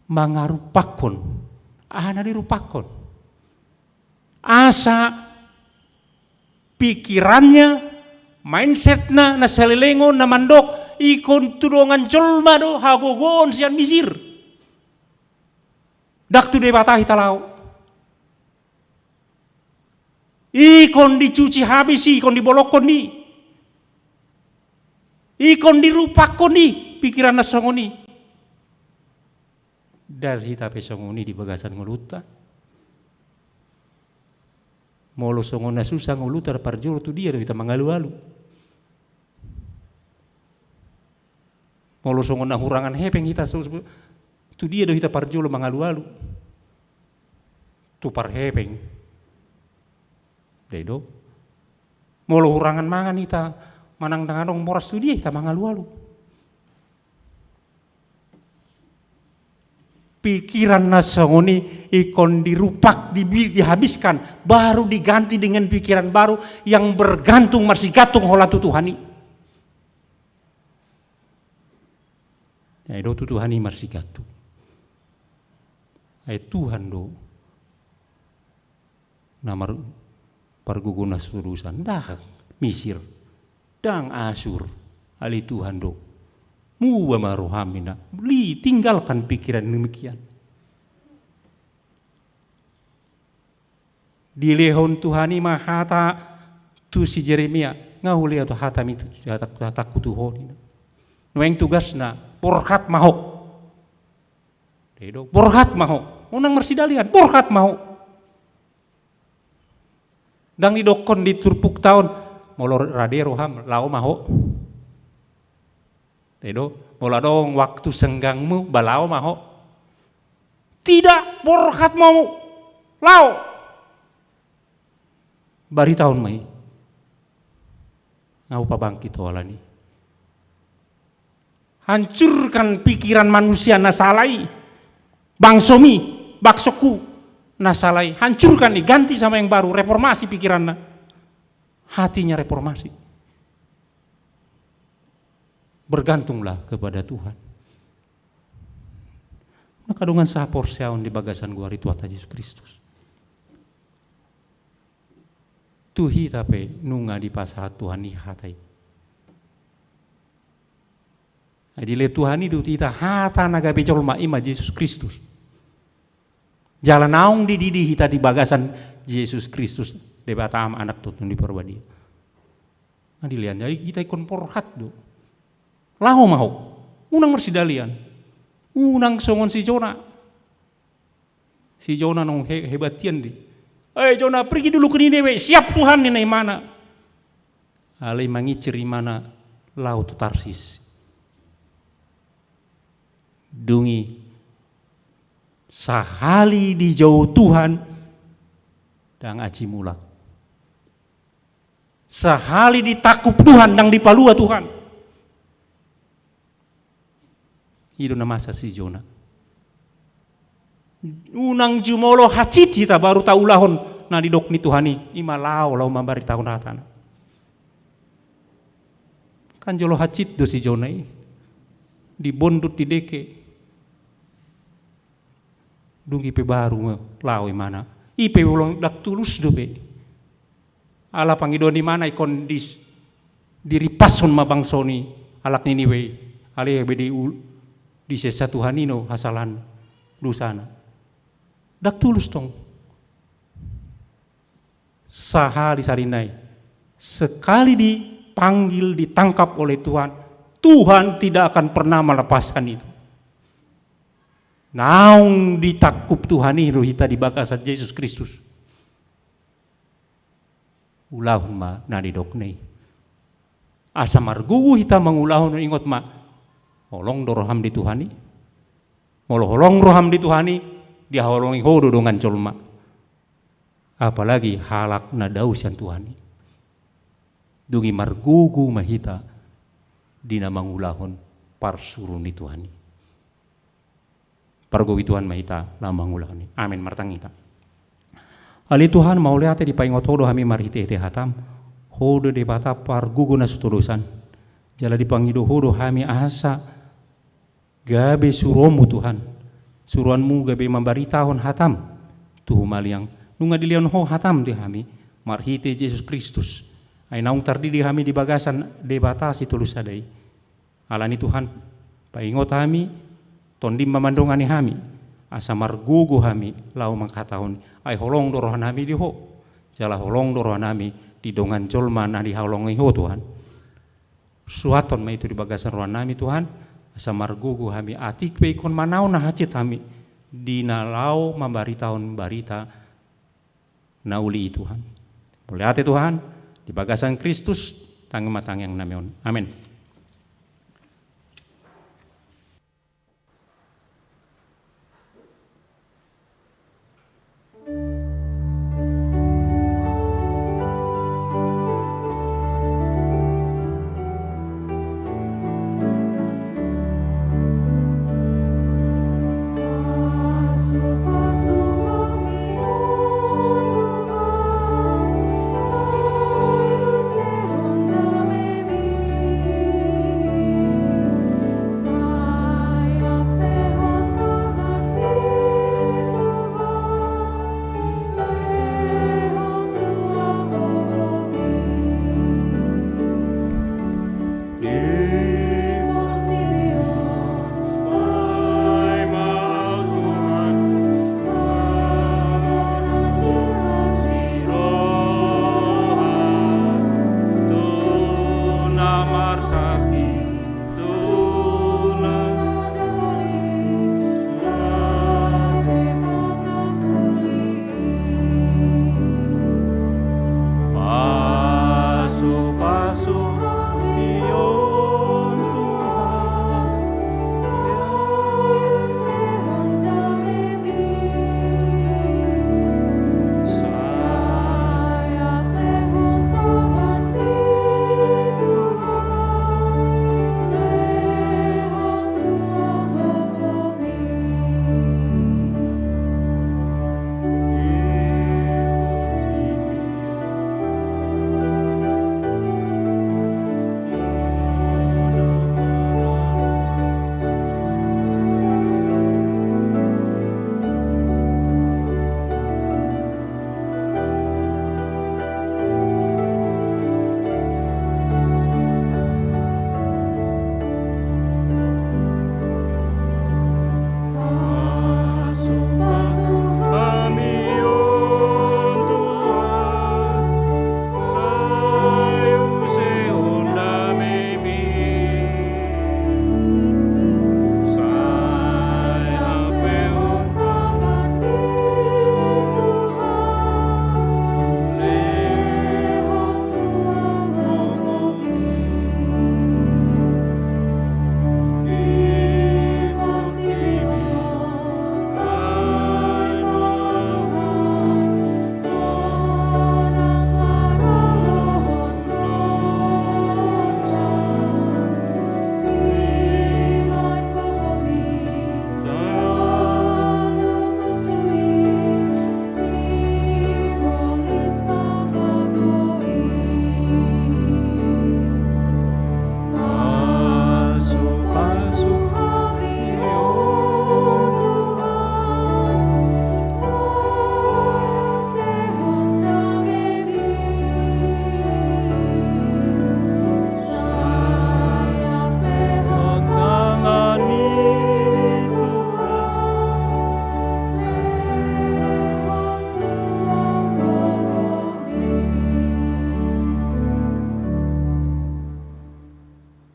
mangarupakon ana dirupakon asa pikirannya mindsetna na salilengon na mandok ikon tudongan colma do hagogon sian misir dak tu de batahi talau ikon dicuci habis ikon dibolokon ni ikon dirupakon ni pikiran na songoni dari tapi songoni di bagasan nguluta molo songona susah nguluta parjolo tu dia kita mangalu-alu molo songona hurangan hepeng kita tu dia do kita parjolo mangalu-alu tu parhepeng dedo molo hurangan mangan kita manang danganong moras tu dia kita mangalu-alu pikiran nasongoni ikon dirupak dihabiskan baru diganti dengan pikiran baru yang bergantung masih gantung holatu Tuhani ya do Tuhani masih gantung ay Tuhan do namar parguguna surusan dah Misir dang Asur ali Tuhan do muwa maruhamina li tinggalkan pikiran demikian di lehon Tuhani mahata tu si Jeremia ngahuli atau hatam itu takut Tuhani nueng tugasna porkat mahok dedo porkat mahok unang marsidalian porkat mahok dang didokon di turpuk tahun molor radero ham lau mahok dedo mola dong waktu senggangmu balau maho tidak porkat mau lau bari tahun mai ngau pabangkit walani hancurkan pikiran manusia nasalai bangsomi baksoku nasalai hancurkan diganti sama yang baru reformasi pikirannya hatinya reformasi bergantunglah kepada Tuhan. Nakadungan sa porsyaon di bagasan gua ritual Yesus Kristus. Tuhi tapi nunga di pasahat Tuhan ni hatai. Adile Tuhan itu tita hata naga becol ma ima Yesus Kristus. Jalan naung di hita di bagasan Yesus Kristus debatam anak tutun di perbadi. Adilian jadi kita ikon porhat do. Lahu mau, unang marsidalian, unang songon si Jona nong hebatian di. Jona pergi dulu ke Niniwe, siap Tuhan ini mana? Alai mangiciri mana laut Tarsis. Dungi sahali di jauh Tuhan dang aci mulak. Sahali ditakup Tuhan dang dipalua Tuhan. Itu nama masa si Jona. Unang jumolo hacit kita baru tahu lahon na didok ni Tuhani ima lau mambari tahun hatana. Kan jolo hacit do si jonai. Di bondut di deke. Dungi pe baru lawe mana. Ipe ulong dak tulus do pe. Ala pangido di mana ikon diri pason mabangsoni alak niniwe. Ale bedi di sesa Tuhanino hasalan dusana. Dak tulus tong. Sahari sarinai. Sekali dipanggil, ditangkap oleh Tuhan, Tuhan tidak akan pernah melepaskan itu. Naung ditakup Tuhan ini hita di bakasat Yesus Kristus. Ulahun ma nadi doknei. Asa margugu hita mengulahun ingot ma. Holong doroham di Tuhani. Holong roham di Tuhani. Dia holongi hodo dengan colma. Apalagi halak nadaus yang Tuhani. Dungi margugu mahita. Dina mangulahun parsurun di Tuhani. Pargogi Tuhan mahita lambang ulahni. Amin martangita. Ali Tuhan mau lihat di paingot hodo hami marhite te hatam. Hodo de bata pargugu na sutulusan. Jala di pangido hodo hami asa gabe suromu Tuhan. Suruanmu gabe membaritahon hatam. Tuh maliang nunga dilion ho hatam di hami marhite Yesus Kristus. Ay naung tardidi hami di bagasan de bata si tulusadai. Alani Tuhan paingot hami tondim mamandongani hami asa margugu hami lau mangkatahun ay holong dorohan hami di ho jala holong dorohan hami di dongan colma na di holongi ho Tuhan suaton ma itu di bagasan rohan hami Tuhan asa margugu hami atik pe ikon manau na hacit hami di nalau mambari tahun barita nauli Tuhan boleh hati Tuhan di bagasan Kristus tangga matang yang namion amin. Saya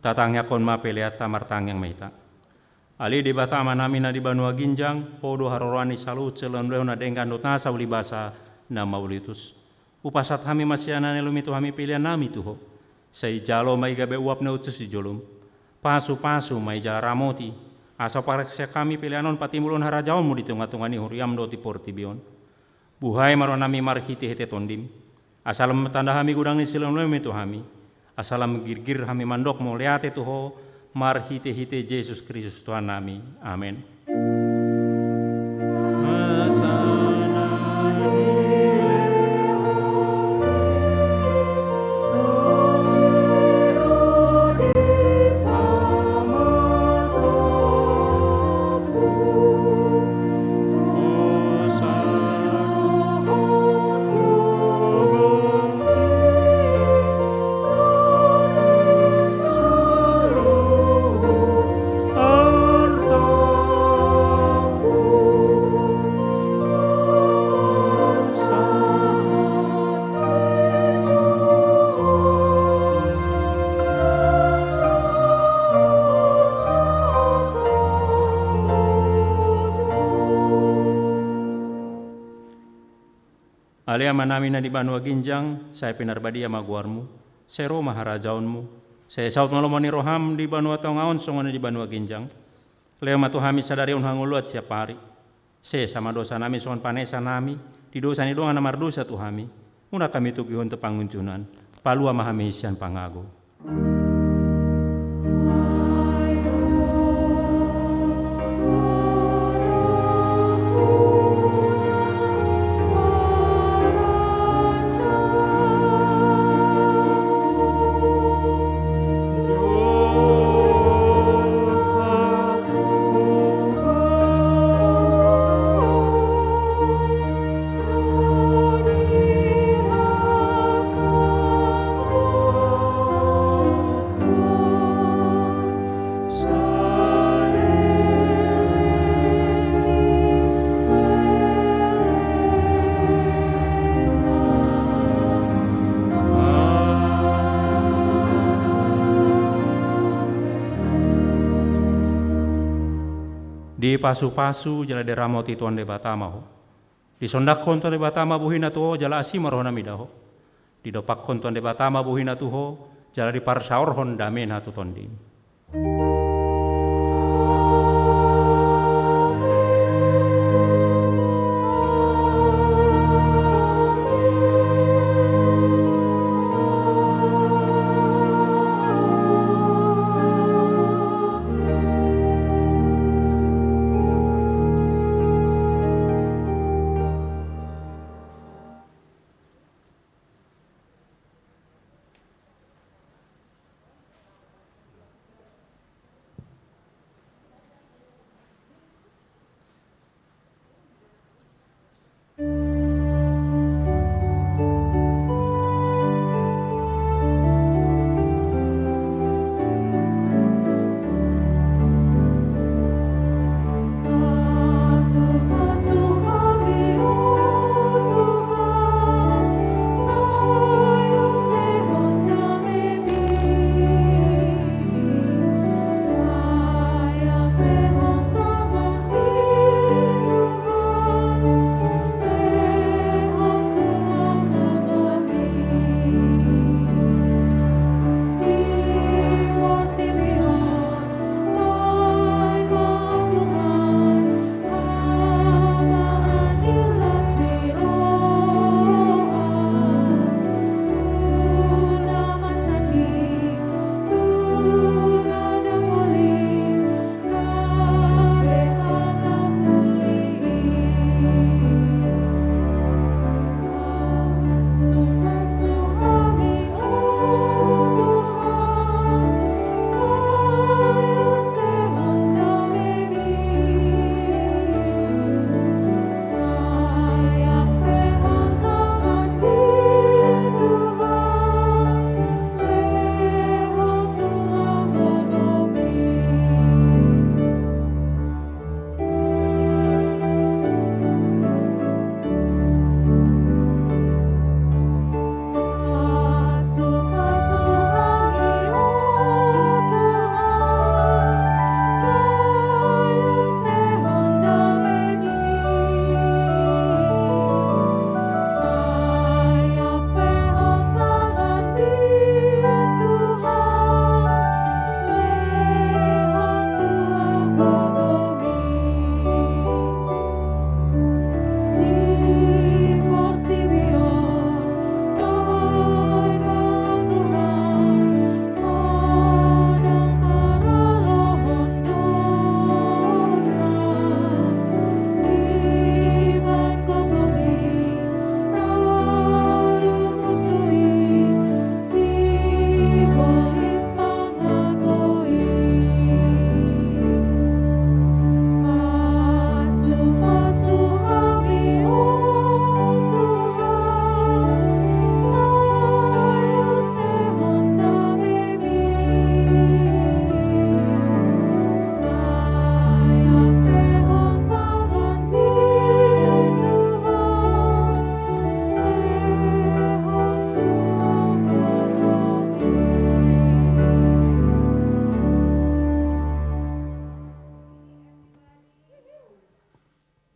tatangnya kon ma peleat tamar tangyang meita. Ali di batama nami na di Banua Ginjang, hodo harorani salut celon leo na dengkan dot nasa uli basa na maulitus. Upasat hami masyana lumito hami pilihan nami tuho. Say jalo may gabe uap na utus di jolum. Pasu-pasu may jala ramoti. Asa pareksa kami pilihanon patimulon harajaon mo di tunga-tunga ni huriam do ti portibion. Buhay maron nami marhiti hete tondim. Asalam tanda hami gudang ni silon lumito hami. Asalam girgir hami mandok mo leate tuho marhite-hite Yesus Kristus Tuhan nami. Amin. Alia manami na di Banua Ginjang, saya pinarbadia maguarmu, saya Roma harajaonmu, saya saut malomoni roham di Banua Tongaon songona di Banua Ginjang, leo matuhami sadari unhanguluat siap hari, saya sama dosa nami songon panesa nami, di dosa ni doang namar dosa tuhami, una kami tugihon te panguncunan, palua mahami isian pangago. Di pasu-pasu jala de ramoti tuan de batama ho. Di sondak kontuan de batama buhina tuho jala asima rohna midaho. Di dopak kontuan de batama buhina tuho jala di parsaor hon damen hatu tondim.